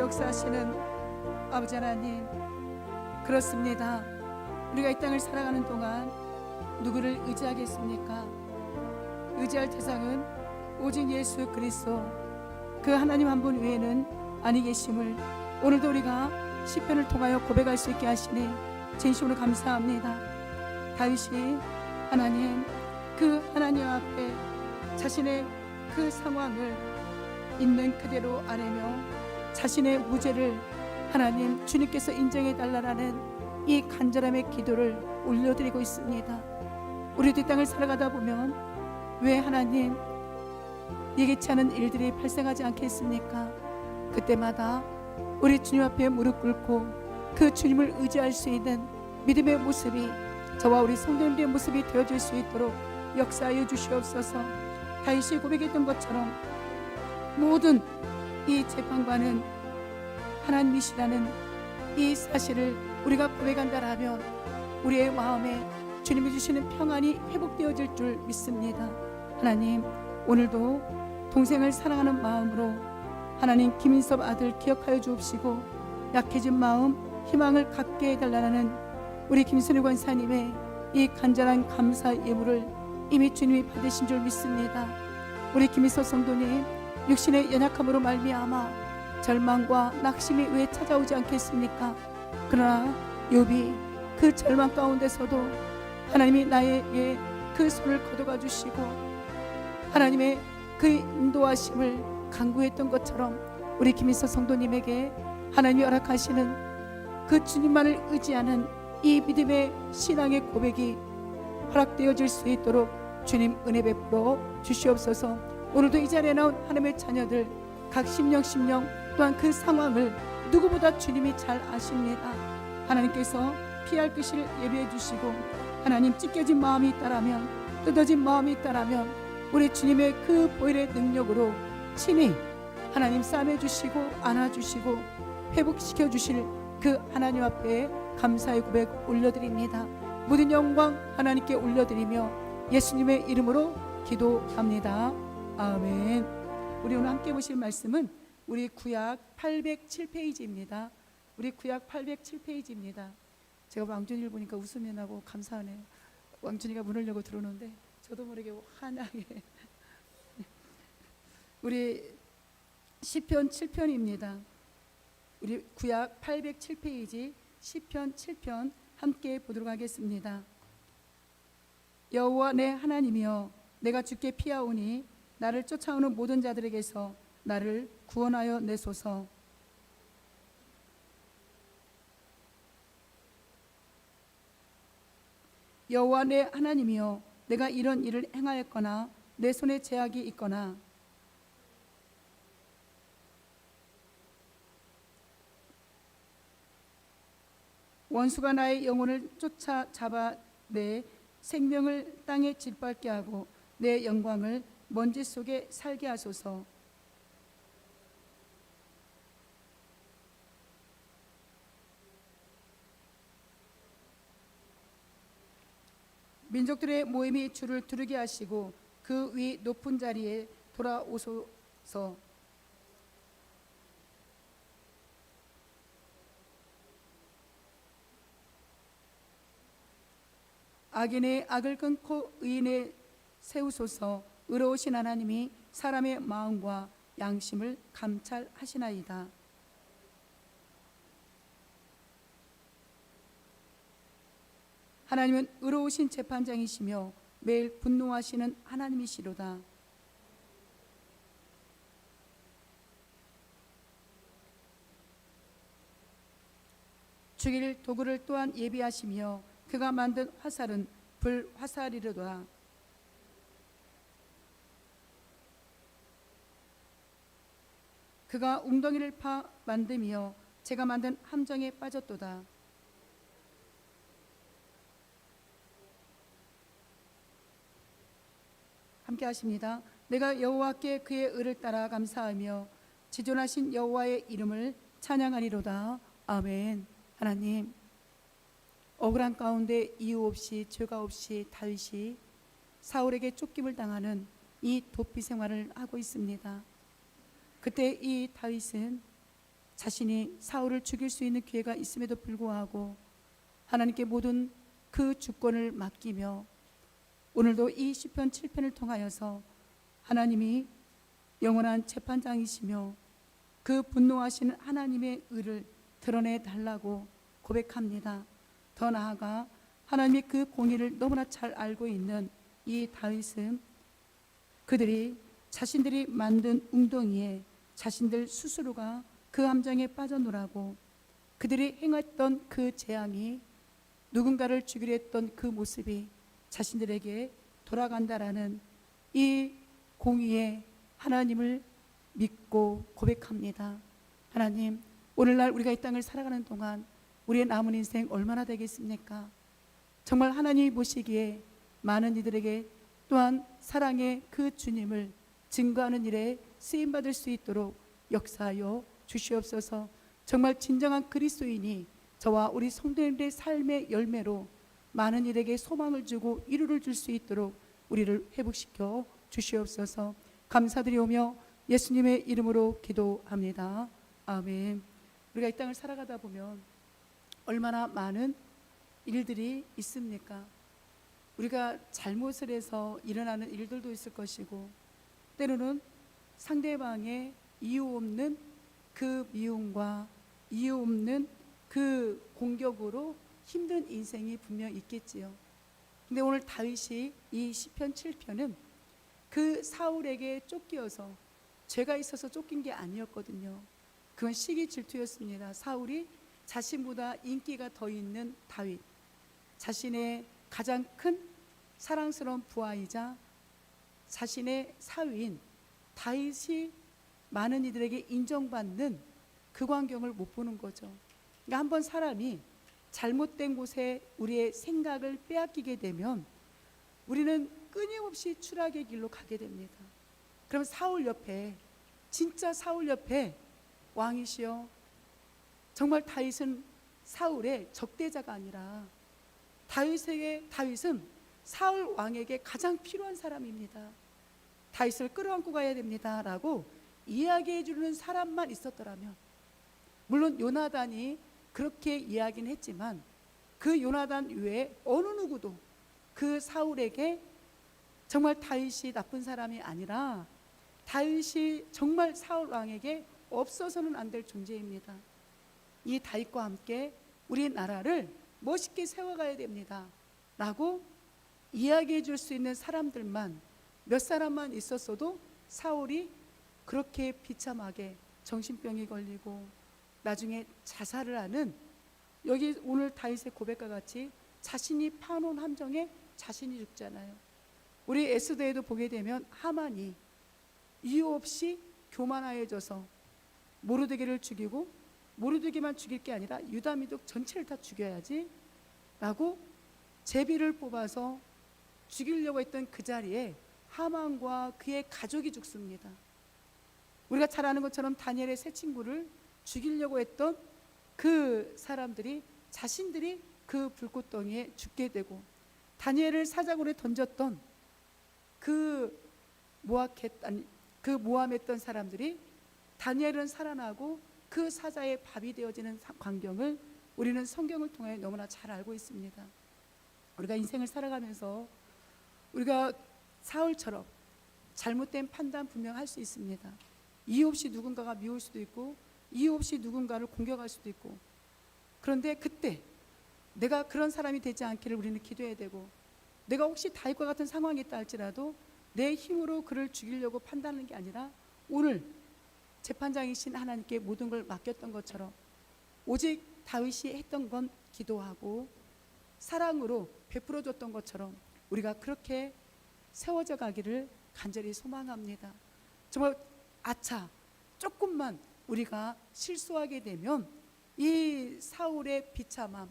역사하시는 아버지 하나님, 그렇습니다. 우리가 이 땅을 살아가는 동안 누구를 의지하겠습니까? 의지할 대상은 오직 예수 그리스도, 그 하나님 한 분 외에는 아니 계심을 오늘도 우리가 시편을 통하여 고백할 수 있게 하시니 진심으로 감사합니다. 다윗이 하나님, 그 하나님 앞에 자신의 그 상황을 있는 그대로 아뢰며 자신의 무죄를 하나님 주님께서 인정해 달라라는 이 간절함의 기도를 올려드리고 있습니다. 우리도 이 땅을 살아가다 보면 왜 하나님 예기치 않은 일들이 발생하지 않겠습니까? 그때마다 우리 주님 앞에 무릎 꿇고 그 주님을 의지할 수 있는 믿음의 모습이 저와 우리 성도님들의 모습이 되어질 수 있도록 역사하여 주시옵소서. 다윗이 고백했던 것처럼 모든 이 재판관은 하나님이시라는 이 사실을 우리가 고백한다라면 우리의 마음에 주님이 주시는 평안이 회복되어질 줄 믿습니다. 하나님, 오늘도 동생을 사랑하는 마음으로 하나님 김인섭 아들 기억하여 주옵시고 약해진 마음 희망을 갖게 해달라는 우리 김순희 권사님의 이 간절한 감사 예물을 이미 주님이 받으신 줄 믿습니다. 우리 김인섭 성도님, 육신의 연약함으로 말미암아 절망과 낙심이 왜 찾아오지 않겠습니까? 그러나 욥이 그 절망 가운데서도 하나님이 나에게 그 손을 걷어가 주시고 하나님의 그 인도하심을 간구했던 것처럼 우리 김인석 성도님에게 하나님이 허락하시는 그 주님만을 의지하는 이 믿음의 신앙의 고백이 허락되어질 수 있도록 주님 은혜 베풀어 주시옵소서. 오늘도 이 자리에 나온 하나님의 자녀들 각 심령 또한 그 상황을 누구보다 주님이 잘 아십니다. 하나님께서 피할 것을 예비해 주시고 하나님 찢겨진 마음이 있다라면 뜯어진 마음이 있다라면 우리 주님의 그 보혈의 능력으로 친히 하나님 싸매 주시고 안아 주시고 회복시켜 주실 그 하나님 앞에 감사의 고백 올려드립니다. 모든 영광 하나님께 올려드리며 예수님의 이름으로 기도합니다. 아멘. 우리 오늘 함께 보실 말씀은 우리 구약 807페이지입니다. 우리 구약 807페이지입니다. 제가 왕준이를 보니까 웃음이 나고 감사하네요. 왕준이가 문을 열고 들어오는데 저도 모르게 환하게 우리 시편 7편입니다. 우리 구약 807페이지 시편 7편 함께 보도록 하겠습니다. 여호와 내 하나님이여, 내가 주께 피하오니 나를 쫓아오는 모든 자들에게서 나를 구원하여 내소서. 여호와 내 하나님이여, 내가 이런 일을 행하였거나 내 손에 제약이 있거나 원수가 나의 영혼을 쫓아잡아 내 생명을 땅에 짓밟게 하고 내 영광을 먼지 속에 살게 하소서. 민족들의 모임이 주를 두르게 하시고 그 위 높은 자리에 돌아오소서. 악인의 악을 끊고 의인의 세우소서. 의로우신 하나님이 사람의 마음과 양심을 감찰하시나이다. 하나님은 의로우신 재판장이시며 매일 분노하시는 하나님이시로다. 죽일 도구를 또한 예비하시며 그가 만든 화살은 불화살이로다. 그가 웅덩이를 파 만들며 제가 만든 함정에 빠졌도다. 함께 하십니다. 내가 여호와께 그의 의를 따라 감사하며 지존하신 여호와의 이름을 찬양하리로다. 아멘. 하나님, 억울한 가운데 이유 없이 죄가 없이 다윗이 사울에게 쫓김을 당하는 이 도피 생활을 하고 있습니다. 그때 이 다윗은 자신이 사울을 죽일 수 있는 기회가 있음에도 불구하고 하나님께 모든 그 주권을 맡기며 오늘도 이 시편 7편을 통하여서 하나님이 영원한 재판장이시며 그 분노하시는 하나님의 의를 드러내 달라고 고백합니다. 더 나아가 하나님의 그 공의를 너무나 잘 알고 있는 이 다윗은 그들이 자신들이 만든 웅덩이에 자신들 스스로가 그 함정에 빠져놀라고 그들이 행했던 그 재앙이 누군가를 죽이려 했던 그 모습이 자신들에게 돌아간다라는 이 공의의 하나님을 믿고 고백합니다. 하나님, 오늘날 우리가 이 땅을 살아가는 동안 우리의 남은 인생 얼마나 되겠습니까? 정말 하나님이 보시기에 많은 이들에게 또한 사랑의 그 주님을 증거하는 일에 쓰임받을 수 있도록 역사하여 주시옵소서. 정말 진정한 그리스도인이 저와 우리 성도님들의 삶의 열매로 많은 이들에게 소망을 주고 위로를 줄 수 있도록 우리를 회복시켜 주시옵소서. 감사드리오며 예수님의 이름으로 기도합니다. 아멘. 우리가 이 땅을 살아가다 보면 얼마나 많은 일들이 있습니까? 우리가 잘못을 해서 일어나는 일들도 있을 것이고 때로는 상대방의 이유 없는 그 미움과 이유 없는 그 공격으로 힘든 인생이 분명 있겠지요. 근데 오늘 다윗이 이 시편 7편은 그 사울에게 쫓겨서 죄가 있어서 쫓긴 게 아니었거든요. 그건 시기 질투였습니다. 사울이 자신보다 인기가 더 있는 다윗, 자신의 가장 큰 사랑스러운 부하이자 자신의 사위인 다윗이 많은 이들에게 인정받는 그 광경을 못 보는 거죠. 그러니까 한번 사람이 잘못된 곳에 우리의 생각을 빼앗기게 되면 우리는 끊임없이 추락의 길로 가게 됩니다. 그럼 사울 옆에, 진짜 사울 옆에 왕이시여, 정말 다윗은 사울의 적대자가 아니라 다윗은 사울 왕에게 가장 필요한 사람입니다. 다윗을 끌어안고 가야 됩니다 라고 이야기해 주는 사람만 있었더라면, 물론 요나단이 그렇게 이야기는 했지만 그 요나단 외에 어느 누구도 그 사울에게 정말 다윗이 나쁜 사람이 아니라 다윗이 정말 사울 왕에게 없어서는 안 될 존재입니다. 이 다윗과 함께 우리 나라를 멋있게 세워가야 됩니다 라고 이야기해 줄 수 있는 사람들만, 몇 사람만 있었어도 사울이 그렇게 비참하게 정신병이 걸리고 나중에 자살을 하는, 여기 오늘 다윗의 고백과 같이 자신이 파놓은 함정에 자신이 죽잖아요. 우리 에스더에도 보게 되면 하만이 이유 없이 교만하여져서 모르드게를 죽이고, 모르드게만 죽일 게 아니라 유다 민족 전체를 다 죽여야지 라고 제비를 뽑아서 죽이려고 했던 그 자리에 하만과 그의 가족이 죽습니다. 우리가 잘 아는 것처럼 다니엘의 세 친구를 죽이려고 했던 그 사람들이 자신들이 그 불꽃덩이에 죽게 되고, 다니엘을 사자굴에 던졌던 그 모함했던 사람들이 다니엘은 살아나고 그 사자의 밥이 되어지는 광경을 우리는 성경을 통해 너무나 잘 알고 있습니다. 우리가 인생을 살아가면서 우리가 사울처럼 잘못된 판단 분명 할 수 있습니다. 이유 없이 누군가가 미울 수도 있고 이유 없이 누군가를 공격할 수도 있고, 그런데 그때 내가 그런 사람이 되지 않기를 우리는 기도해야 되고, 내가 혹시 다윗과 같은 상황이 있다 할지라도 내 힘으로 그를 죽이려고 판단하는 게 아니라 오늘 재판장이신 하나님께 모든 걸 맡겼던 것처럼 오직 다윗이 했던 건 기도하고 사랑으로 베풀어줬던 것처럼 우리가 그렇게 세워져 가기를 간절히 소망합니다. 정말 조금만 우리가 실수하게 되면 이 사울의 비참함,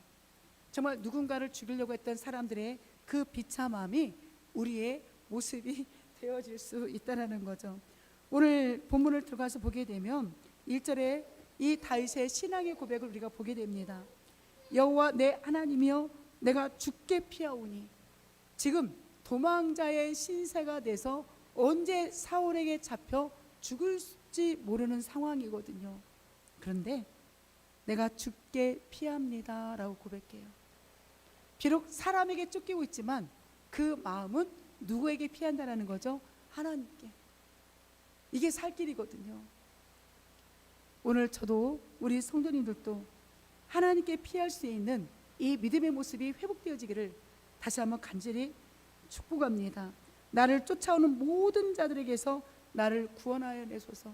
정말 누군가를 죽이려고 했던 사람들의 그 비참함이 우리의 모습이 되어질 수 있다는 거죠. 오늘 본문을 들어가서 보게 되면 1절에 이 다윗의 신앙의 고백을 우리가 보게 됩니다. 여호와 내 하나님이여 내가 죽게 피하오니, 지금 도망자의 신세가 돼서 언제 사울에게 잡혀 죽을지 모르는 상황이거든요. 그런데 내가 죽게 피합니다 라고 고백해요. 비록 사람에게 쫓기고 있지만 그 마음은 누구에게 피한다라는 거죠? 하나님께. 이게 살 길이거든요. 오늘 저도 우리 성도님들도 하나님께 피할 수 있는 이 믿음의 모습이 회복되어지기를 다시 한번 간절히 축복합니다. 나를 쫓아오는 모든 자들에게서 나를 구원하여 내소서.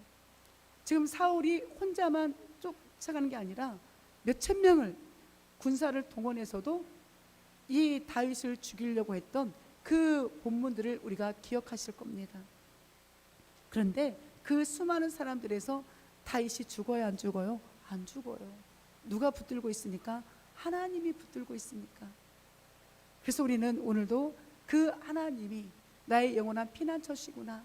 지금 사울이 혼자만 쫓아가는 게 아니라 몇천 명을 군사를 동원해서도 이 다윗을 죽이려고 했던 그 본문들을 우리가 기억하실 겁니다. 그런데 그 수많은 사람들에서 다윗이 죽어야 안 죽어요? 안 죽어요. 누가 붙들고 있으니까? 하나님이 붙들고 있으니까. 그래서 우리는 오늘도 그 하나님이 나의 영원한 피난처시구나.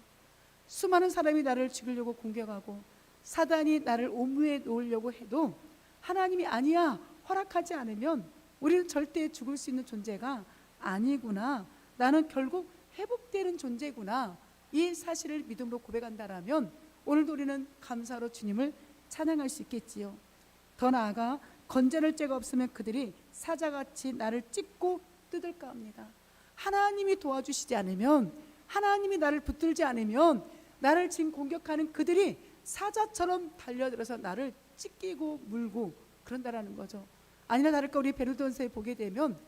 수많은 사람이 나를 죽이려고 공격하고 사단이 나를 옴무에 놓으려고 해도 하나님이 아니야 허락하지 않으면 우리는 절대 죽을 수 있는 존재가 아니구나. 나는 결국 회복되는 존재구나. 이 사실을 믿음으로 고백한다라면 오늘도 우리는 감사로 주님을 찬양할 수 있겠지요. 더 나아가 건전할 죄가 없으면 그들이 사자같이 나를 찢고 뜯을까 합니다. 하나님이 도와주시지 않으면, 하나님이 나를 붙들지 않으면 나를 지금 공격하는 그들이 사자처럼 달려들어서 나를 찢기고 물고 그런다라는 거죠. 아니나 다를까 우리 베드로전서에 보게 되면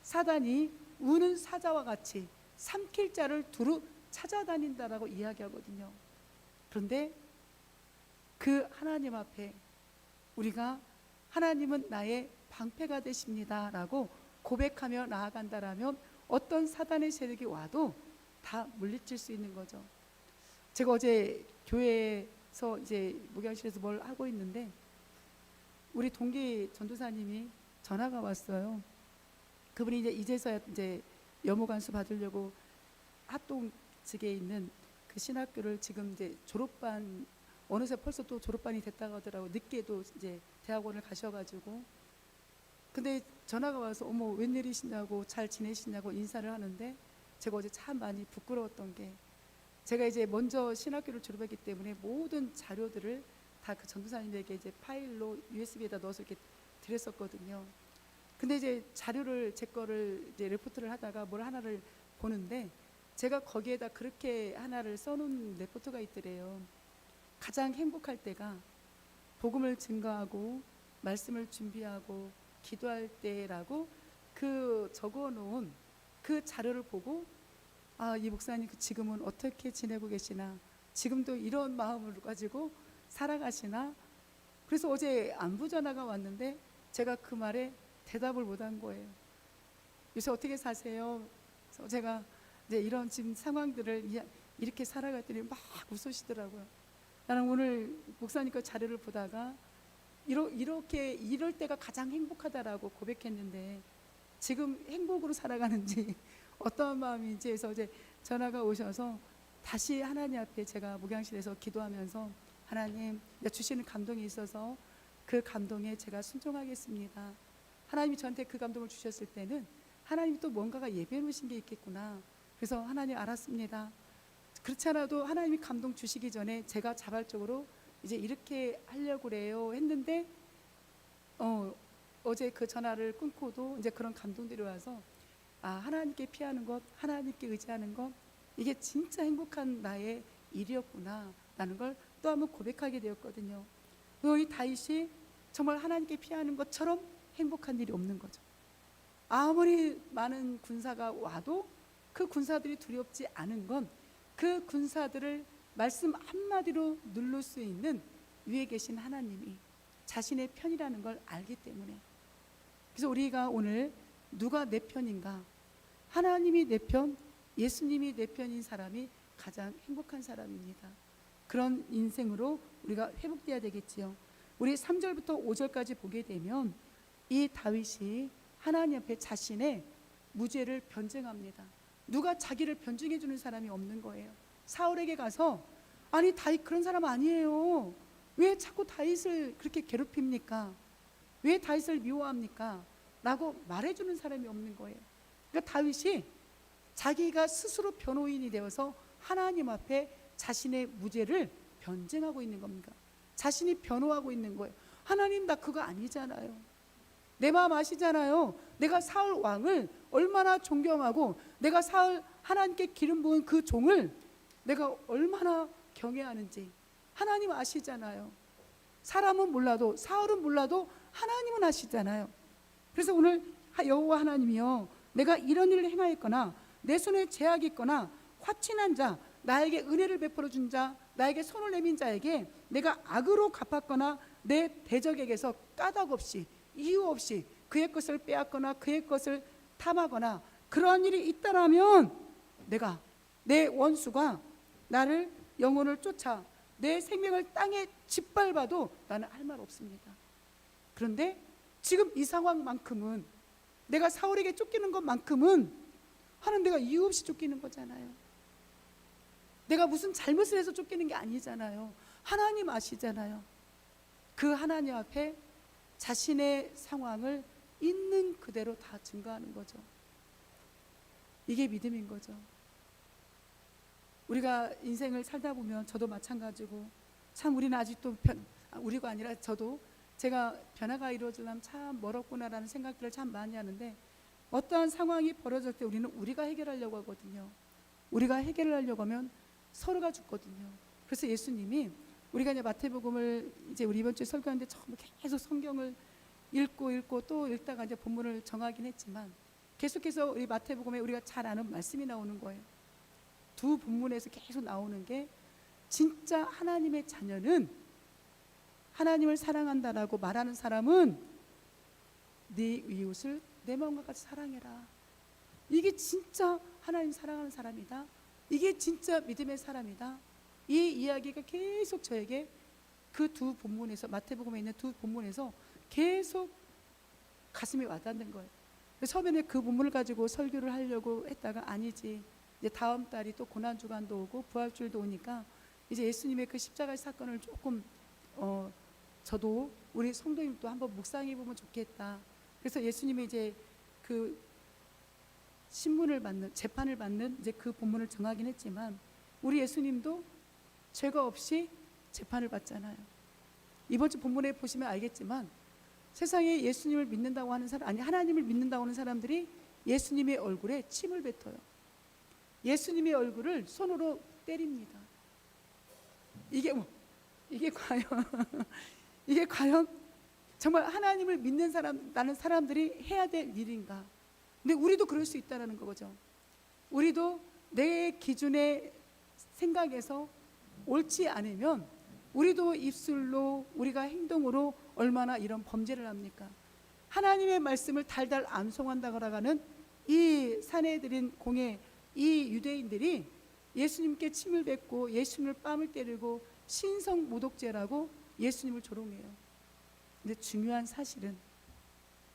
사단이 우는 사자와 같이 삼킬 자를 두루 찾아다닌다라고 이야기하거든요. 그런데 그 하나님 앞에 우리가 하나님은 나의 방패가 되십니다 라고 고백하며 나아간다라면 어떤 사단의 세력이 와도 다 물리칠 수 있는 거죠. 제가 어제 교회에서 이제 목양실에서 뭘 하고 있는데 우리 동기 전도사님이 전화가 왔어요. 그분이 이제서야 이제 여모관수 받으려고 합동 측에 있는 그 신학교를 지금 이제 졸업반 어느새 벌써 또 졸업반이 됐다고 하더라고. 늦게도 이제 대학원을 가셔가지고 근데 전화가 와서 어머 웬일이시냐고 잘 지내시냐고 인사를 하는데 제가 어제 참 많이 부끄러웠던 게 제가 이제 먼저 신학교를 졸업했기 때문에 모든 자료들을 다 그 전도사님에게 이제 파일로 USB에다 넣어서 이렇게 드렸었거든요. 근데 이제 자료를 제 거를 이제 레포트를 하다가 뭘 하나를 보는데 제가 거기에다 그렇게 하나를 써놓은 레포트가 있더래요. 가장 행복할 때가 복음을 증거하고 말씀을 준비하고 기도할 때라고 그 적어놓은 그 자료를 보고 아, 이 목사님 지금은 어떻게 지내고 계시나, 지금도 이런 마음을 가지고 살아가시나. 그래서 어제 안부 전화가 왔는데 제가 그 말에 대답을 못한 거예요. 요새 어떻게 사세요? 그래서 제가 이제 이런 지금 상황들을 이렇게 살아갔더니 막 웃으시더라고요. 나는 오늘 목사님 그 자료를 보다가 이렇게 이럴 때가 가장 행복하다라고 고백했는데 지금 행복으로 살아가는지 어떠한 마음인지 해서 이제 전화가 오셔서 다시 하나님 앞에 제가 목양실에서 기도하면서 하나님 주시는 감동이 있어서 그 감동에 제가 순종하겠습니다. 하나님이 저한테 그 감동을 주셨을 때는 하나님이 또 뭔가가 예비해 놓으신 게 있겠구나. 그래서 하나님 알았습니다. 그렇지 않아도 하나님이 감동 주시기 전에 제가 자발적으로 이제 이렇게 하려고 그래요 했는데 어제 그 전화를 끊고도 이제 그런 감동들이 와서 아, 하나님께 피하는 것, 하나님께 의지하는 것, 이게 진짜 행복한 나의 일이었구나 라는 걸 또 한번 고백하게 되었거든요. 이 다윗이 정말 하나님께 피하는 것처럼 행복한 일이 없는 거죠. 아무리 많은 군사가 와도 그 군사들이 두렵지 않은 건 그 군사들을 말씀 한마디로 누를 수 있는 위에 계신 하나님이 자신의 편이라는 걸 알기 때문에. 그래서 우리가 오늘 누가 내 편인가? 하나님이 내 편, 예수님이 내 편인 사람이 가장 행복한 사람입니다. 그런 인생으로 우리가 회복돼야 되겠지요. 우리 3절부터 5절까지 보게 되면 이 다윗이 하나님 앞에 자신의 무죄를 변증합니다. 누가 자기를 변증해 주는 사람이 없는 거예요. 사울에게 가서 아니 다윗 그런 사람 아니에요. 왜 자꾸 다윗을 그렇게 괴롭힙니까? 왜 다윗을 미워합니까? 라고 말해주는 사람이 없는 거예요. 그러니까 다윗이 자기가 스스로 변호인이 되어서 하나님 앞에 자신의 무죄를 변증하고 있는 겁니다. 자신이 변호하고 있는 거예요. 하나님 나 그거 아니잖아요. 내 마음 아시잖아요. 내가 사울 왕을 얼마나 존경하고 내가 사울 하나님께 기름 부은 그 종을 내가 얼마나 경외하는지 하나님 아시잖아요. 사람은 몰라도 사울은 몰라도 하나님은 아시잖아요. 그래서 오늘 여호와 하나님이여, 내가 이런 일을 행하였거나 내 손에 죄악이 있거나 화친한 자, 나에게 은혜를 베풀어 준 자, 나에게 손을 내민 자에게 내가 악으로 갚았거나 내 대적에게서 까닭 없이 이유 없이 그의 것을 빼앗거나 그의 것을 탐하거나 그러한 일이 있다라면 내가 내 원수가 나를 영혼을 쫓아 내 생명을 땅에 짓밟아도 나는 할 말 없습니다. 그런데 지금 이 상황만큼은 내가 사울에게 쫓기는 것만큼은 하는 내가 이유 없이 쫓기는 거잖아요. 내가 무슨 잘못을 해서 쫓기는 게 아니잖아요. 하나님 아시잖아요. 그 하나님 앞에 자신의 상황을 있는 그대로 다 증거하는 거죠. 이게 믿음인 거죠. 우리가 인생을 살다 보면 저도 마찬가지고 참 우리는 아직도 우리가 아니라 저도 제가 변화가 이루어지려면 참 멀었구나라는 생각들을 참 많이 하는데 어떠한 상황이 벌어질 때 우리는 우리가 해결하려고 하거든요. 우리가 해결하려고 하면 서로가 죽거든요. 그래서 예수님이 우리가 이제 마태복음을 이제 우리 이번 주에 설교하는데 처음 계속 성경을 읽고 또 읽다가 이제 본문을 정하긴 했지만 계속해서 우리 마태복음에 우리가 잘 아는 말씀이 나오는 거예요. 두 본문에서 계속 나오는 게 진짜 하나님의 자녀는 하나님을 사랑한다라고 말하는 사람은 네 이웃을 내 마음과 같이 사랑해라. 이게 진짜 하나님 사랑하는 사람이다. 이게 진짜 믿음의 사람이다. 이 이야기가 계속 저에게 그 두 본문에서 마태복음에 있는 두 본문에서 계속 가슴에 와닿는 거예요. 처음에는 그 본문을 가지고 설교를 하려고 했다가 아니지. 이제 다음 달이 또 고난주간도 오고 부활주일도 오니까 이제 예수님의 그 십자가의 사건을 조금 저도 우리 성도님도 한번 묵상해 보면 좋겠다. 그래서 예수님이 이제 그 신문을 받는 재판을 받는 이제 그 본문을 정하긴 했지만 우리 예수님도 죄가 없이 재판을 받잖아요. 이번 주 본문에 보시면 알겠지만 세상에 예수님을 믿는다고 하는 사람, 아니 하나님을 믿는다고 하는 사람들이 예수님의 얼굴에 침을 뱉어요. 예수님의 얼굴을 손으로 때립니다. 이게 과연 이게 과연 정말 하나님을 믿는 사람, 나는 사람들이 해야 될 일인가? 근데 우리도 그럴 수 있다는 거죠. 우리도 내 기준의 생각에서 옳지 않으면 우리도 입술로 우리가 행동으로 얼마나 이런 범죄를 합니까? 하나님의 말씀을 달달 암송한다고 하는 이 사내들인 공예 이 유대인들이 예수님께 침을 뱉고 예수님을 뺨을 때리고 신성 모독죄라고 예수님을 조롱해요. 근데 중요한 사실은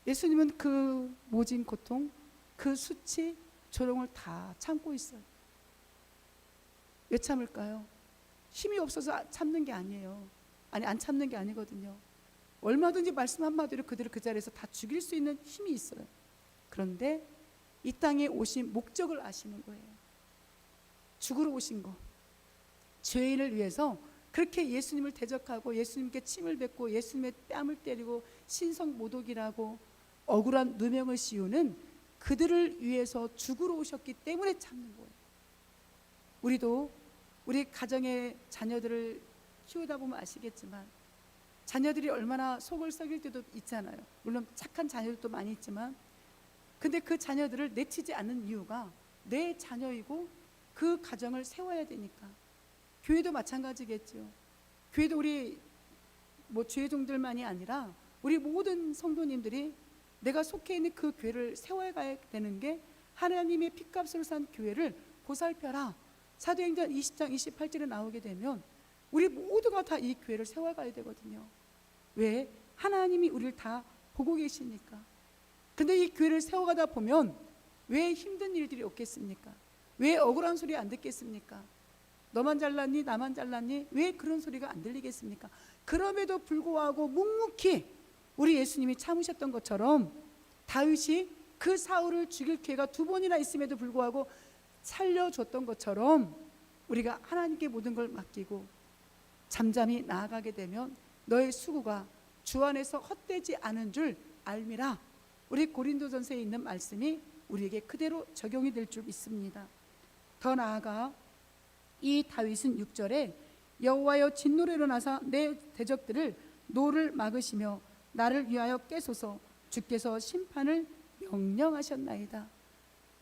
예수님은 그 모진 고통, 그 수치, 조롱을 다 참고 있어요. 왜 참을까요? 힘이 없어서 참는 게 아니에요. 아니 안 참는 게 아니거든요. 얼마든지 말씀 한마디로 그들을 그 자리에서 다 죽일 수 있는 힘이 있어요. 그런데 이 땅에 오신 목적을 아시는 거예요. 죽으러 오신 거. 죄인을 위해서 그렇게 예수님을 대적하고 예수님께 침을 뱉고 예수님의 뺨을 때리고 신성 모독이라고 억울한 누명을 씌우는 그들을 위해서 죽으러 오셨기 때문에 참는 거예요. 우리도 우리 가정의 자녀들을 키우다 보면 아시겠지만 자녀들이 얼마나 속을 썩일 때도 있잖아요. 물론 착한 자녀들도 많이 있지만 근데 그 자녀들을 내치지 않는 이유가 내 자녀이고 그 가정을 세워야 되니까. 교회도 마찬가지겠죠. 교회도 우리 주회종들만이 아니라 우리 모든 성도님들이 내가 속해 있는 그 교회를 세워가야 되는 게 하나님의 핏값으로 산 교회를 보살펴라. 사도행전 20장 28절에 나오게 되면 우리 모두가 다 이 교회를 세워가야 되거든요. 왜? 하나님이 우리를 다 보고 계시니까. 근데 이 교회를 세워가다 보면 왜 힘든 일들이 없겠습니까? 왜 억울한 소리 안 듣겠습니까? 너만 잘났니? 나만 잘났니? 왜 그런 소리가 안 들리겠습니까? 그럼에도 불구하고 묵묵히 우리 예수님이 참으셨던 것처럼 다윗이 그 사울을 죽일 기회가 2번이나 있음에도 불구하고 살려줬던 것처럼 우리가 하나님께 모든 걸 맡기고 잠잠히 나아가게 되면 너의 수고가 주 안에서 헛되지 않은 줄 알미라. 우리 고린도전서에 있는 말씀이 우리에게 그대로 적용이 될 줄 믿습니다. 더 나아가 이 다윗은 6절에 여호와여 진노로 일어나사 내 대적들을 노를 막으시며 나를 위하여 깨소서. 주께서 심판을 명령하셨나이다.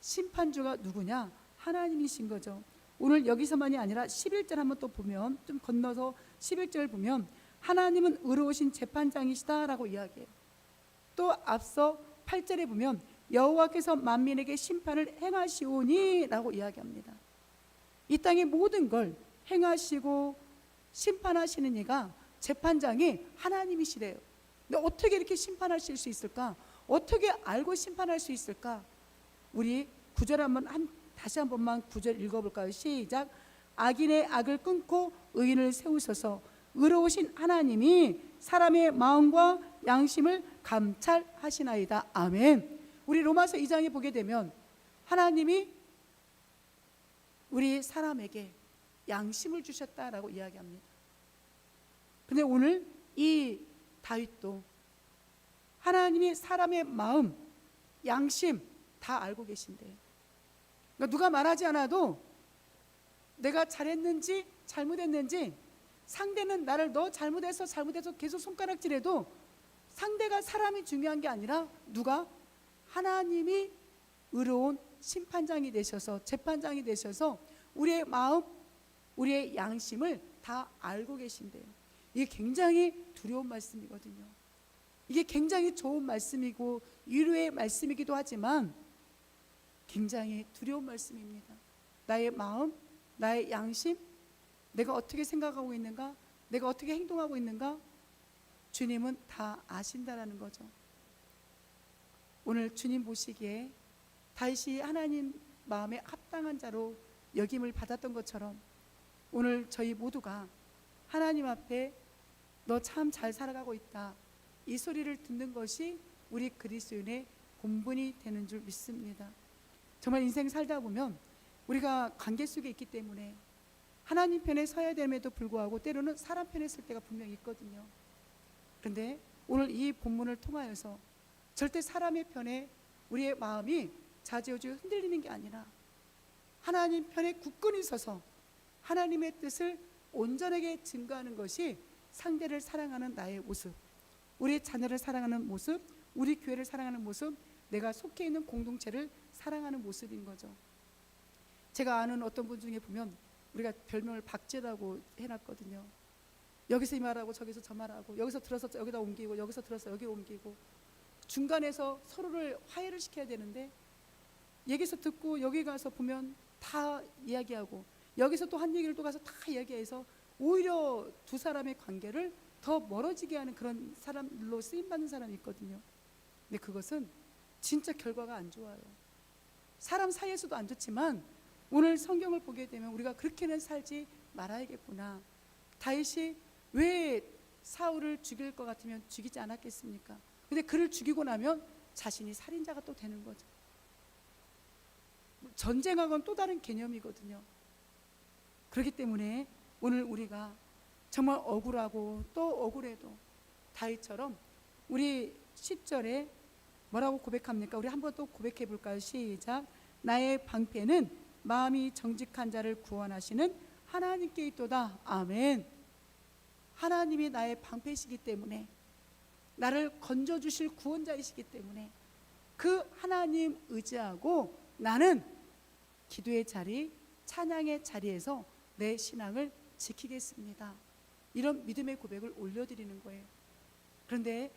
심판주가 누구냐? 하나님이신 거죠. 오늘 여기서만이 아니라 11절 한번 또 보면, 좀 건너서 11절 보면 하나님은 의로우신 재판장이시다라고 이야기해요. 또 앞서 8절에 보면 여호와께서 만민에게 심판을 행하시오니 라고 이야기합니다. 이 땅의 모든 걸 행하시고 심판하시는 이가 재판장이 하나님이시래요. 근데 어떻게 이렇게 심판하실 수 있을까? 어떻게 알고 심판할 수 있을까? 우리 9절 다시 한 번만 9절 읽어볼까요? 시작. 악인의 악을 끊고 의인을 세우셔서 의로우신 하나님이 사람의 마음과 양심을 감찰하시나이다. 아멘. 우리 로마서 2장에 보게 되면 하나님이 우리 사람에게 양심을 주셨다라고 이야기합니다. 근데 오늘 이 다윗도 하나님이 사람의 마음, 양심 다 알고 계신대요. 그러니까 누가 말하지 않아도 내가 잘했는지 잘못했는지, 상대는 나를 너 잘못해서 계속 손가락질해도 상대가 사람이 중요한 게 아니라 누가? 하나님이 의로운 심판장이 되셔서, 재판장이 되셔서 우리의 마음, 우리의 양심을 다 알고 계신대요. 이게 굉장히 두려운 말씀이거든요. 이게 굉장히 좋은 말씀이고 위로의 말씀이기도 하지만 굉장히 두려운 말씀입니다. 나의 마음, 나의 양심, 내가 어떻게 생각하고 있는가, 내가 어떻게 행동하고 있는가, 주님은 다 아신다라는 거죠. 오늘 주님 보시기에 다윗이 하나님 마음에 합당한 자로 여김을 받았던 것처럼 오늘 저희 모두가 하나님 앞에 너 참 잘 살아가고 있다, 이 소리를 듣는 것이 우리 그리스도인의 본분이 되는 줄 믿습니다. 정말 인생 살다 보면 우리가 관계 속에 있기 때문에 하나님 편에 서야 됨에도 불구하고 때로는 사람 편에 설 때가 분명히 있거든요. 그런데 오늘 이 본문을 통하여서 절대 사람의 편에 우리의 마음이 좌지우지 흔들리는 게 아니라 하나님 편에 굳건히 서서 하나님의 뜻을 온전하게 증거하는 것이 상대를 사랑하는 나의 모습, 우리 자녀를 사랑하는 모습, 우리 교회를 사랑하는 모습, 내가 속해 있는 공동체를 사랑하는 모습인 거죠. 제가 아는 어떤 분 중에 보면 우리가 별명을 박제라고 해놨거든요. 여기서 이 말하고 저기서 저 말하고, 여기서 들어서 여기다 옮기고, 여기서 들어서 여기 옮기고, 중간에서 서로를 화해를 시켜야 되는데 여기서 듣고 여기 가서 보면 다 이야기하고, 여기서 또 한 얘기를 또 가서 다 이야기해서 오히려 두 사람의 관계를 더 멀어지게 하는 그런 사람들로 쓰임받는 사람이 있거든요. 근데 그것은 진짜 결과가 안 좋아요. 사람 사이에서도 안 좋지만 오늘 성경을 보게 되면 우리가 그렇게는 살지 말아야겠구나. 다윗이 왜 사울을 죽일 것 같으면 죽이지 않았겠습니까? 근데 그를 죽이고 나면 자신이 살인자가 또 되는 거죠. 전쟁하고는 또 다른 개념이거든요. 그렇기 때문에 오늘 우리가 정말 억울하고 또 억울해도 다윗처럼 우리 10절에 뭐라고 고백합니까? 우리 한번 또 고백해 볼까요? 시작. 나의 방패는 마음이 정직한 자를 구원하시는 하나님께 있도다. 아멘. 하나님이 나의 방패이시기 때문에, 나를 건져주실 구원자이시기 때문에 그 하나님 의지하고 나는 기도의 자리, 찬양의 자리에서 내 신앙을 지키겠습니다. 이런 믿음의 고백을 올려드리는 거예요. 그런데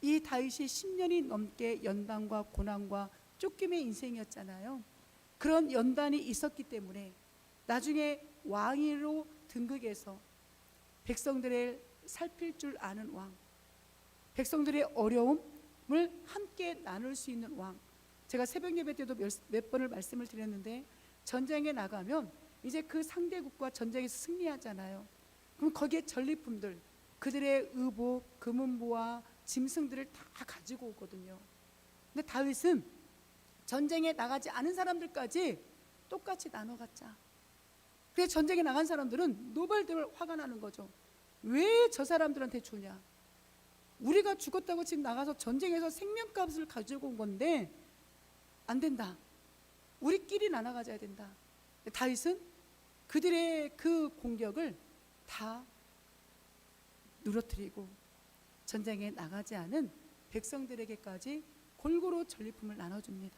이 다윗이 10년이 넘게 연단과 고난과 쫓김의 인생이었잖아요. 그런 연단이 있었기 때문에 나중에 왕위로 등극해서 백성들의 살필 줄 아는 왕, 백성들의 어려움을 함께 나눌 수 있는 왕. 제가 새벽 예배 때도 몇 번을 말씀을 드렸는데, 전쟁에 나가면 이제 그 상대국과 전쟁에서 승리하잖아요. 그럼 거기에 전리품들, 그들의 의복, 금은보화, 짐승들을 다 가지고 오거든요. 근데 다윗은 전쟁에 나가지 않은 사람들까지 똑같이 나눠 갖자. 그래서 전쟁에 나간 사람들은 노발대발 화가 나는 거죠. 왜 저 사람들한테 주냐? 우리가 죽었다고 지금 나가서 전쟁에서 생명값을 가지고 온 건데 안 된다. 우리끼리 나눠 가져야 된다. 다윗은 그들의 그 공격을 다 누러뜨리고 전쟁에 나가지 않은 백성들에게까지 골고루 전리품을 나눠줍니다.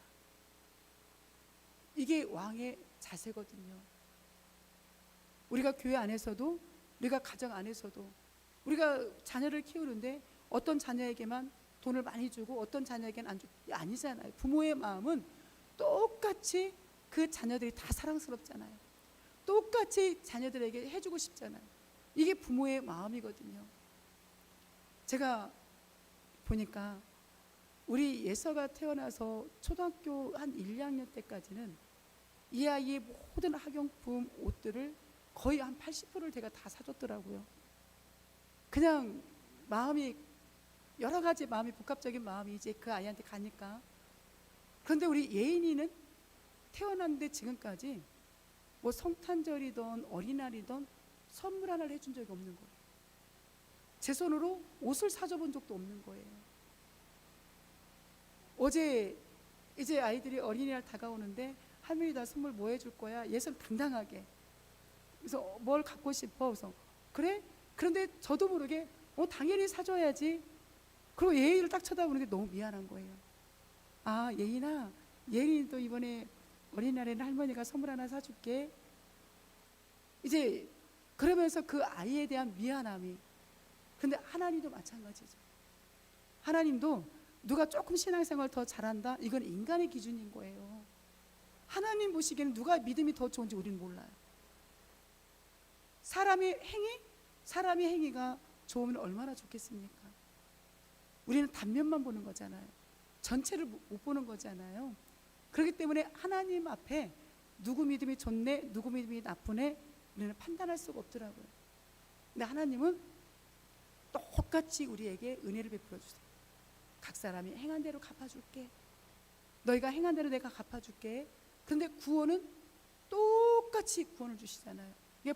이게 왕의 자세거든요. 우리가 교회 안에서도, 우리가 가정 안에서도, 우리가 자녀를 키우는데 어떤 자녀에게만 돈을 많이 주고 어떤 자녀에게는 안 주고, 아니잖아요. 부모의 마음은 똑같이 그 자녀들이 다 사랑스럽잖아요. 똑같이 자녀들에게 해주고 싶잖아요. 이게 부모의 마음이거든요. 제가 보니까 우리 예서가 태어나서 초등학교 한 1, 2학년 때까지는 이 아이의 모든 학용품 옷들을 거의 한 80%를 제가 다 사줬더라고요. 그냥 마음이, 여러 가지 마음이, 복합적인 마음이 이제 그 아이한테 가니까. 그런데 우리 예인이는 태어났는데 지금까지 뭐 성탄절이든 어린날이든 선물 하나를 해준 적이 없는 거예요. 제 손으로 옷을 사줘본 적도 없는 거예요. 어제 이제 아이들이 어린이날 다가오는데 할머니 나 선물 뭐 해줄 거야? 예선 당당하게. 그래서 뭘 갖고 싶어? 그래서 그래? 그런데 저도 모르게 당연히 사줘야지. 그리고 예인이를 딱 쳐다보는 게 너무 미안한 거예요. 아, 예인아, 예인이도 이번에 어린이날에는 할머니가 선물 하나 사줄게. 이제 그러면서 그 아이에 대한 미안함이. 근데 하나님도 마찬가지죠. 하나님도 누가 조금 신앙생활 더 잘한다? 이건 인간의 기준인 거예요. 하나님 보시기에는 누가 믿음이 더 좋은지 우리는 몰라요. 사람의 행위가 좋으면 얼마나 좋겠습니까? 우리는 단면만 보는 거잖아요. 전체를 못 보는 거잖아요. 그렇기 때문에 하나님 앞에 누구 믿음이 좋네, 누구 믿음이 나쁘네, 우리는 판단할 수가 없더라고요. 근데 하나님은 똑같이 우리에게 은혜를 베풀어 주세요. 각 사람이 행한 대로 갚아줄게. 너희가 행한 대로 내가 갚아줄게. 그런데 구원은 똑같이 구원을 주시잖아요. 이게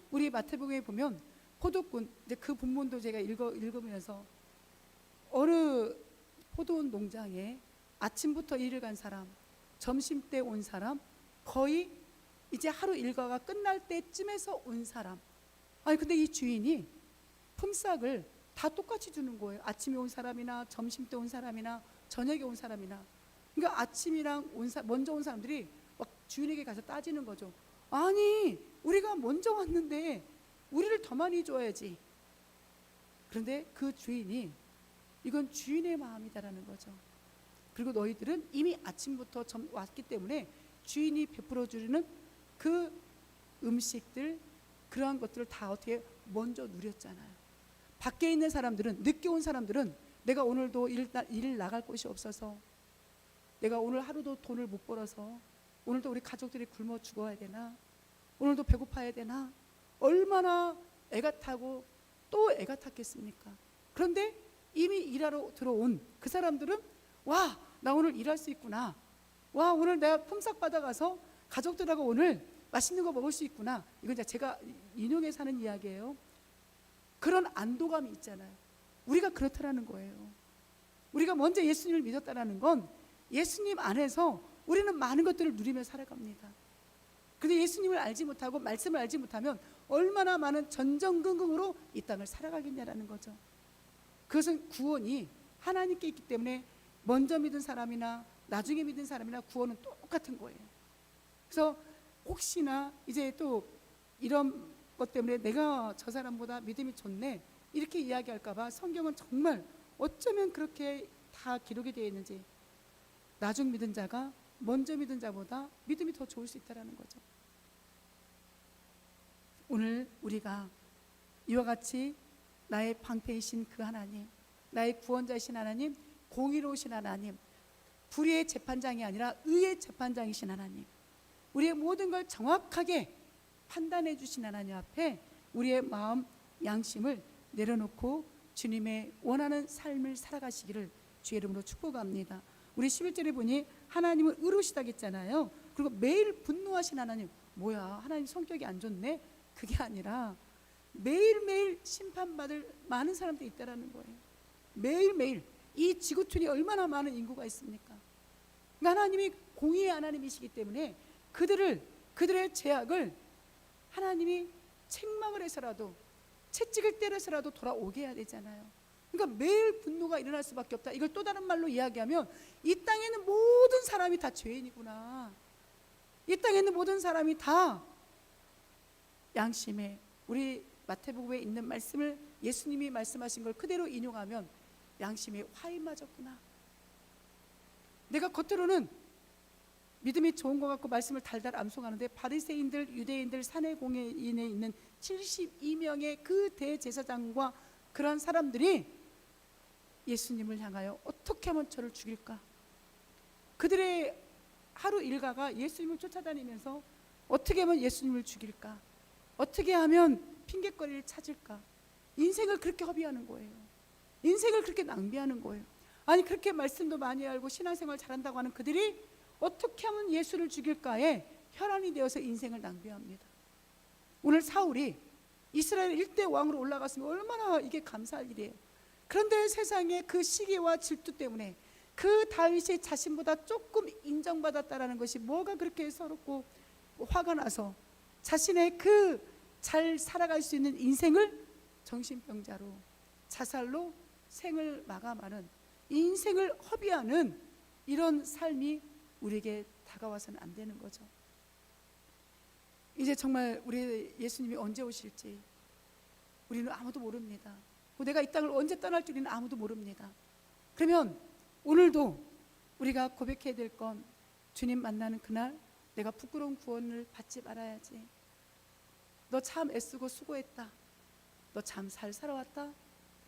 우리 마태복음에 보면 포도꾼, 이제 그 본문도 제가 읽으면서 어느 포도원 농장에 아침부터 일을 간 사람, 점심 때 온 사람, 거의 이제 하루 일과가 끝날 때쯤에서 온 사람. 아니 근데 이 주인이 품삯을 다 똑같이 주는 거예요. 아침에 온 사람이나 점심 때 온 사람이나 저녁에 온 사람이나. 그러니까 아침이랑 먼저 온 사람들이 막 주인에게 가서 따지는 거죠. 아니 우리가 먼저 왔는데 우리를 더 많이 줘야지. 그런데 그 주인이 이건 주인의 마음이다라는 거죠. 그리고 너희들은 이미 아침부터 왔기 때문에 주인이 베풀어 주는 그 음식들, 그러한 것들을 다 어떻게 먼저 누렸잖아요. 밖에 있는 사람들은, 늦게 온 사람들은 내가 오늘도 일 나갈 곳이 없어서, 내가 오늘 하루도 돈을 못 벌어서 오늘도 우리 가족들이 굶어 죽어야 되나, 오늘도 배고파야 되나, 얼마나 애가 타고 또 애가 탔겠습니까? 그런데 이미 일하러 들어온 그 사람들은 와, 나 오늘 일할 수 있구나. 와, 오늘 내가 품삯 받아가서 가족들하고 오늘 맛있는 거 먹을 수 있구나. 이건 제가 인용해서 하는 이야기예요. 그런 안도감이 있잖아요. 우리가 그렇다라는 거예요. 우리가 먼저 예수님을 믿었다라는 건 예수님 안에서 우리는 많은 것들을 누리며 살아갑니다. 그런데 예수님을 알지 못하고 말씀을 알지 못하면 얼마나 많은 전전긍긍으로 이 땅을 살아가겠냐라는 거죠. 그것은 구원이 하나님께 있기 때문에 먼저 믿은 사람이나 나중에 믿은 사람이나 구원은 똑같은 거예요. 그래서 혹시나 이제 또 이런 것 때문에 내가 저 사람보다 믿음이 좋네 이렇게 이야기할까 봐 성경은 정말 어쩌면 그렇게 다 기록이 되어 있는지, 나중 믿은 자가 먼저 믿은 자보다 믿음이 더 좋을 수 있다는 거죠. 오늘 우리가 이와 같이 나의 방패이신 그 하나님, 나의 구원자이신 하나님, 공의로우신 하나님, 불의의 재판장이 아니라 의의 재판장이신 하나님, 우리의 모든 걸 정확하게 판단해 주신 하나님 앞에 우리의 마음 양심을 내려놓고 주님의 원하는 삶을 살아가시기를 주의 이름으로 축복합니다. 우리 11절에 보니 하나님은 의로우시다고 했잖아요. 그리고 매일 분노하신 하나님, 뭐야 하나님 성격이 안 좋네? 그게 아니라 매일매일 심판받을 많은 사람들이 있다라는 거예요. 매일매일 이 지구촌이 얼마나 많은 인구가 있습니까? 그러니까 하나님이 공의의 하나님이시기 때문에 그들의 죄악을 하나님이 책망을 해서라도, 채찍을 때려서라도 돌아오게 해야 되잖아요. 그러니까 매일 분노가 일어날 수밖에 없다. 이걸 또 다른 말로 이야기하면 이 땅에 있는 모든 사람이 다 죄인이구나. 이 땅에 있는 모든 사람이 다 양심에, 우리 마태복음에 있는 말씀을 예수님이 말씀하신 걸 그대로 인용하면 양심에 화인 맞았구나. 내가 겉으로는 믿음이 좋은 것 같고 말씀을 달달 암송하는데 바리새인들, 유대인들, 사내 공회인에 있는 72명의 그 대제사장과 그런 사람들이 예수님을 향하여 어떻게 하면 저를 죽일까? 그들의 하루 일과가 예수님을 쫓아다니면서 어떻게 하면 예수님을 죽일까? 어떻게 하면 핑계거리를 찾을까? 인생을 그렇게 허비하는 거예요. 인생을 그렇게 낭비하는 거예요. 아니 그렇게 말씀도 많이 알고 신앙생활 잘한다고 하는 그들이 어떻게 하면 예수를 죽일까에 혈안이 되어서 인생을 낭비합니다. 오늘 사울이 이스라엘 1대 왕으로 올라갔으면 얼마나 이게 감사할 일이에요. 그런데 세상의 그 시기와 질투 때문에 그 다윗이 자신보다 조금 인정받았다라는 것이 뭐가 그렇게 서럽고 화가 나서 자신의 그 잘 살아갈 수 있는 인생을 정신병자로, 자살로 생을 마감하는, 인생을 허비하는 이런 삶이 우리에게 다가와서는 안 되는 거죠. 이제 정말 우리 예수님이 언제 오실지 우리는 아무도 모릅니다. 내가 이 땅을 언제 떠날지 우리는 아무도 모릅니다. 그러면 오늘도 우리가 고백해야 될 건, 주님 만나는 그날 내가 부끄러운 구원을 받지 말아야지. 너 참 애쓰고 수고했다. 너 참 잘 살아왔다.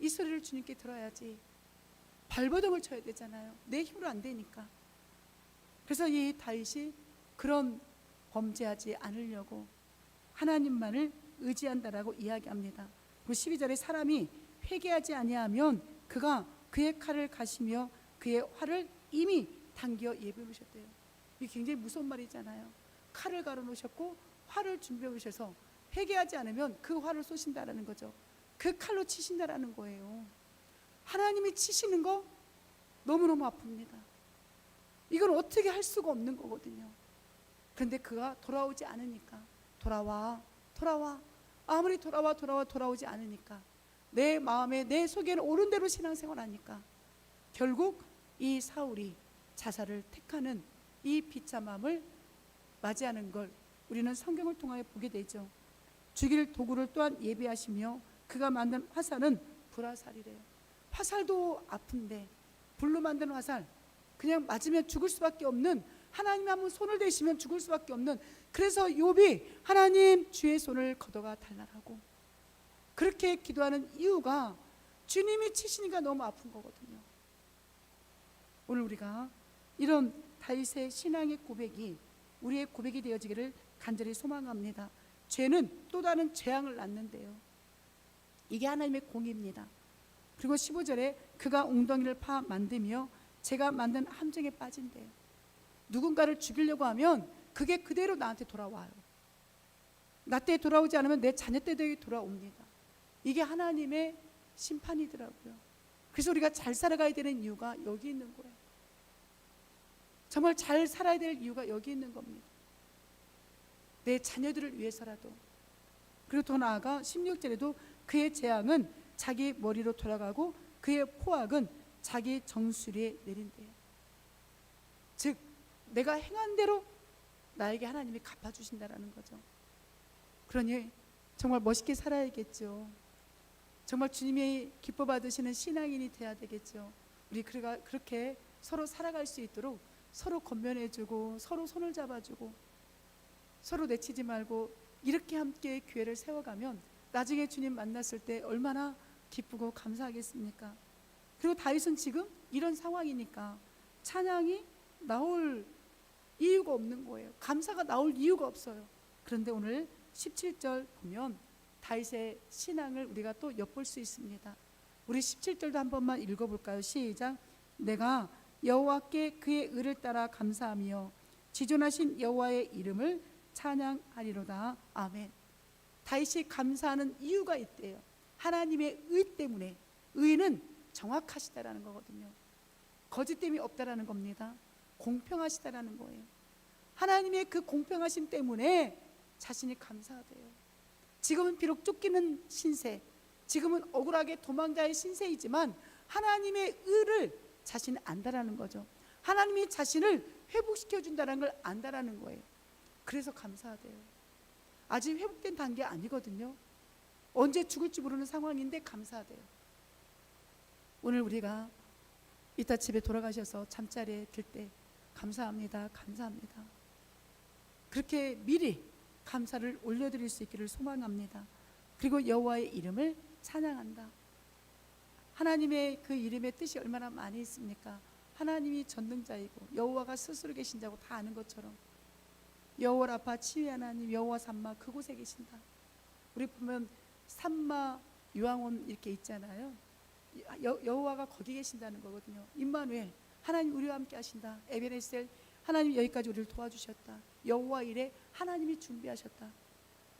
이 소리를 주님께 들어야지. 발버둥을 쳐야 되잖아요. 내 힘으로 안 되니까. 그래서 이 다윗이 그런 범죄하지 않으려고 하나님만을 의지한다라고 이야기합니다. 그리고 12절에 사람이 회개하지 아니하면 그가 그의 칼을 가시며 그의 활을 이미 당겨 예비해 놓으셨대요. 이게 굉장히 무서운 말이잖아요. 칼을 갈아 놓으셨고 활을 준비해 놓으셔서 회개하지 않으면 그 활을 쏘신다라는 거죠. 그 칼로 치신다라는 거예요. 하나님이 치시는 거 너무너무 아픕니다. 이걸 어떻게 할 수가 없는 거거든요. 그런데 그가 돌아오지 않으니까, 돌아와 아무리 돌아오지 않으니까, 내 마음에 내 속에는 옳은 대로 신앙생활하니까 결국 이 사울이 자살을 택하는 이 비참함을 맞이하는 걸 우리는 성경을 통하여 보게 되죠. 죽일 도구를 또한 예비하시며 그가 만든 화살은 불화살이래요. 화살도 아픈데 불로 만든 화살, 그냥 맞으면 죽을 수밖에 없는, 하나님이 한번 손을 대시면 죽을 수밖에 없는, 그래서 욥이 하나님 주의 손을 걷어가 달라라고 그렇게 기도하는 이유가 주님이 치시니까 너무 아픈 거거든요. 오늘 우리가 이런 다윗의 신앙의 고백이 우리의 고백이 되어지기를 간절히 소망합니다. 죄는 또 다른 재앙을 낳는데요. 이게 하나님의 공의입니다. 그리고 15절에 그가 웅덩이를 파 만들며 제가 만든 함정에 빠진대요. 누군가를 죽이려고 하면 그게 그대로 나한테 돌아와요. 나 때 돌아오지 않으면 내 자녀 때도 돌아옵니다. 이게 하나님의 심판이더라고요. 그래서 우리가 잘 살아가야 되는 이유가 여기 있는 거예요. 정말 잘 살아야 될 이유가 여기 있는 겁니다. 내 자녀들을 위해서라도. 그리고 더 나아가 16절에도 그의 재앙은 자기 머리로 돌아가고 그의 포악은 자기 정수리에 내린대요. 즉 내가 행한 대로 나에게 하나님이 갚아주신다라는 거죠. 그러니 정말 멋있게 살아야겠죠. 정말 주님이 기뻐 받으시는 신앙인이 돼야 되겠죠. 우리 그렇게 서로 살아갈 수 있도록 서로 건면해주고 서로 손을 잡아주고 서로 내치지 말고 이렇게 함께 교회를 세워가면 나중에 주님 만났을 때 얼마나 기쁘고 감사하겠습니까? 그리고 다윗은 지금 이런 상황이니까 찬양이 나올 이유가 없는 거예요. 감사가 나올 이유가 없어요. 그런데 오늘 17절 보면 다윗의 신앙을 우리가 또 엿볼 수 있습니다. 우리 17절도 한 번만 읽어볼까요? 시작. 내가 여호와께 그의 의를 따라 감사하며 지존하신 여호와의 이름을 찬양하리로다. 아멘. 다윗이 감사하는 이유가 있대요. 하나님의 의 때문에. 의는 정확하시다라는 거거든요. 거짓됨이 없다라는 겁니다. 공평하시다라는 거예요. 하나님의 그 공평하심 때문에 자신이 감사하대요. 지금은 비록 쫓기는 신세, 지금은 억울하게 도망자의 신세이지만 하나님의 의를 자신이 안다라는 거죠. 하나님이 자신을 회복시켜준다는 걸 안다라는 거예요. 그래서 감사하대요. 아직 회복된 단계 아니거든요. 언제 죽을지 모르는 상황인데 감사하대요. 오늘 우리가 이따 집에 돌아가셔서 잠자리에 들 때 감사합니다, 감사합니다, 그렇게 미리 감사를 올려드릴 수 있기를 소망합니다. 그리고 여호와의 이름을 찬양한다. 하나님의 그 이름의 뜻이 얼마나 많이 있습니까? 하나님이 전능자이고 여호와가 스스로 계신다고 다 아는 것처럼 여호와 라파 치유 하나님, 여호와 삼마 그곳에 계신다. 우리 보면 삼마 유황원 이렇게 있잖아요. 여호와가 거기 계신다는 거거든요. 임마누엘, 하나님 우리와 함께 하신다. 에베네셀, 하나님 여기까지 우리를 도와주셨다. 여호와 일에 하나님이 준비하셨다.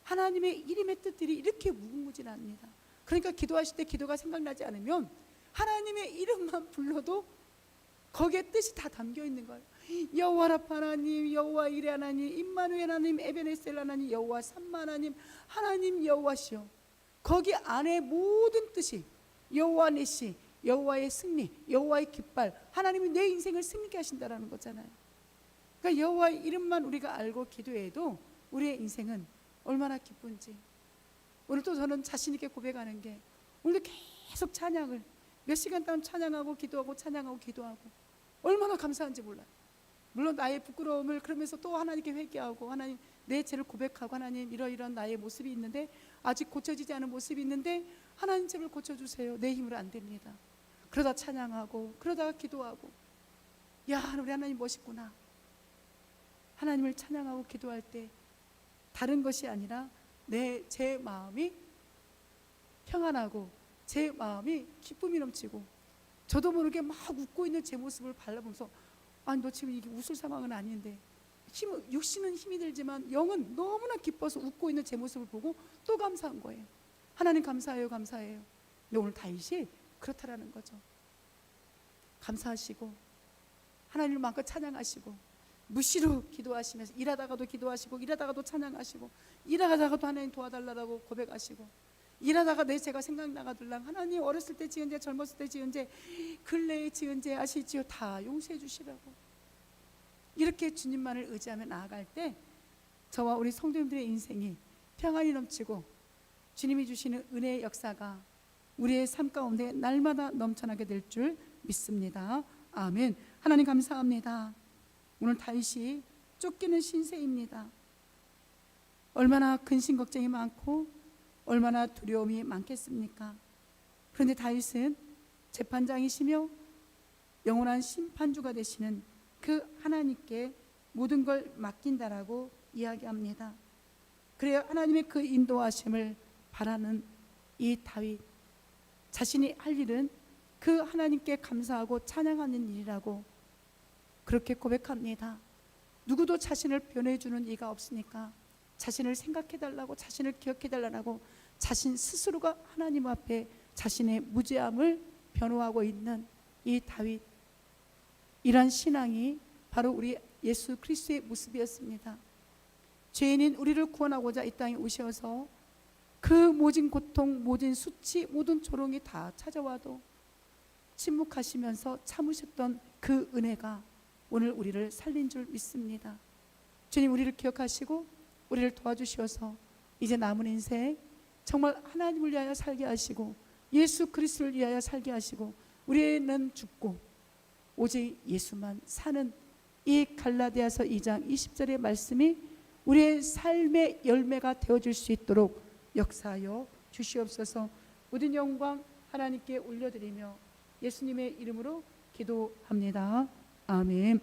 하나님의 이름의 뜻들이 이렇게 무궁무진합니다. 그러니까 기도하실 때 기도가 생각나지 않으면 하나님의 이름만 불러도 거기에 뜻이 다 담겨 있는 거예요. 여호와 라파 하나님, 여호와 이레 하나님, 임마누엘 하나님, 에베네셀 하나님, 여호와 삼마 하나님, 하나님 여호와시여. 거기 안에 모든 뜻이 여호와 내시, 여호와의 승리, 여호와의 깃발, 하나님이 내 인생을 승리케 하신다라는 거잖아요. 그러니까 여호와의 이름만 우리가 알고 기도해도 우리의 인생은 얼마나 기쁜지. 오늘 또 저는 자신 있게 고백하는 게, 오늘도 계속 찬양을 몇 시간 동안 찬양하고 기도하고 찬양하고 기도하고 얼마나 감사한지 몰라요. 물론 나의 부끄러움을 그러면서 또 하나님께 회개하고, 하나님 내 죄를 고백하고, 하나님 이러이런 나의 모습이 있는데, 아직 고쳐지지 않은 모습이 있는데 하나님 제발 고쳐주세요. 내 힘으로 안 됩니다. 그러다 찬양하고 그러다가 기도하고, 야 우리 하나님 멋있구나. 하나님을 찬양하고 기도할 때 다른 것이 아니라 제 마음이 평안하고 제 마음이 기쁨이 넘치고, 저도 모르게 막 웃고 있는 제 모습을 바라보면서, 아니 너 지금 이게 웃을 상황은 아닌데, 육신은 힘이 들지만 영은 너무나 기뻐서 웃고 있는 제 모습을 보고 또 감사한 거예요. 하나님 감사해요, 감사해요. 근데 오늘 다윗이 그렇다라는 거죠. 감사하시고 하나님을 마음껏 찬양하시고, 무시로 기도하시면서 일하다가도 기도하시고, 일하다가도 찬양하시고, 일하다가도 하나님 도와달라고 고백하시고, 일하다가 내 죄가 생각나가들랑 하나님 어렸을 때 지은 죄, 젊었을 때 지은 죄, 근래에 지은 죄 아시지요? 다 용서해 주시라고. 이렇게 주님만을 의지하며 나아갈 때 저와 우리 성도님들의 인생이 평안이 넘치고 주님이 주시는 은혜의 역사가 우리의 삶 가운데 날마다 넘쳐나게 될 줄 믿습니다. 아멘. 하나님 감사합니다. 오늘 다윗이 쫓기는 신세입니다. 얼마나 근심 걱정이 많고 얼마나 두려움이 많겠습니까? 그런데 다윗은 재판장이시며 영원한 심판주가 되시는 그 하나님께 모든 걸 맡긴다라고 이야기합니다. 그래야 하나님의 그 인도하심을 바라는 이 다윗, 자신이 할 일은 그 하나님께 감사하고 찬양하는 일이라고 그렇게 고백합니다. 누구도 자신을 변해주는 이가 없으니까 자신을 생각해달라고, 자신을 기억해달라고 자신 스스로가 하나님 앞에 자신의 무죄함을 변호하고 있는 이 다윗, 이런 신앙이 바로 우리 예수 그리스도의 모습이었습니다. 죄인인 우리를 구원하고자 이 땅에 오셔서 그 모진 고통, 모진 수치, 모든 조롱이 다 찾아와도 침묵하시면서 참으셨던 그 은혜가 오늘 우리를 살린 줄 믿습니다. 주님, 우리를 기억하시고 우리를 도와주셔서 이제 남은 인생 정말 하나님을 위하여 살게 하시고 예수 그리스도를 위하여 살게 하시고, 우리는 죽고 오직 예수만 사는 이 갈라디아서 2장 20절의 말씀이 우리의 삶의 열매가 되어줄 수 있도록 역사하여 주시옵소서. 모든 영광 하나님께 올려드리며 예수님의 이름으로 기도합니다. 아멘.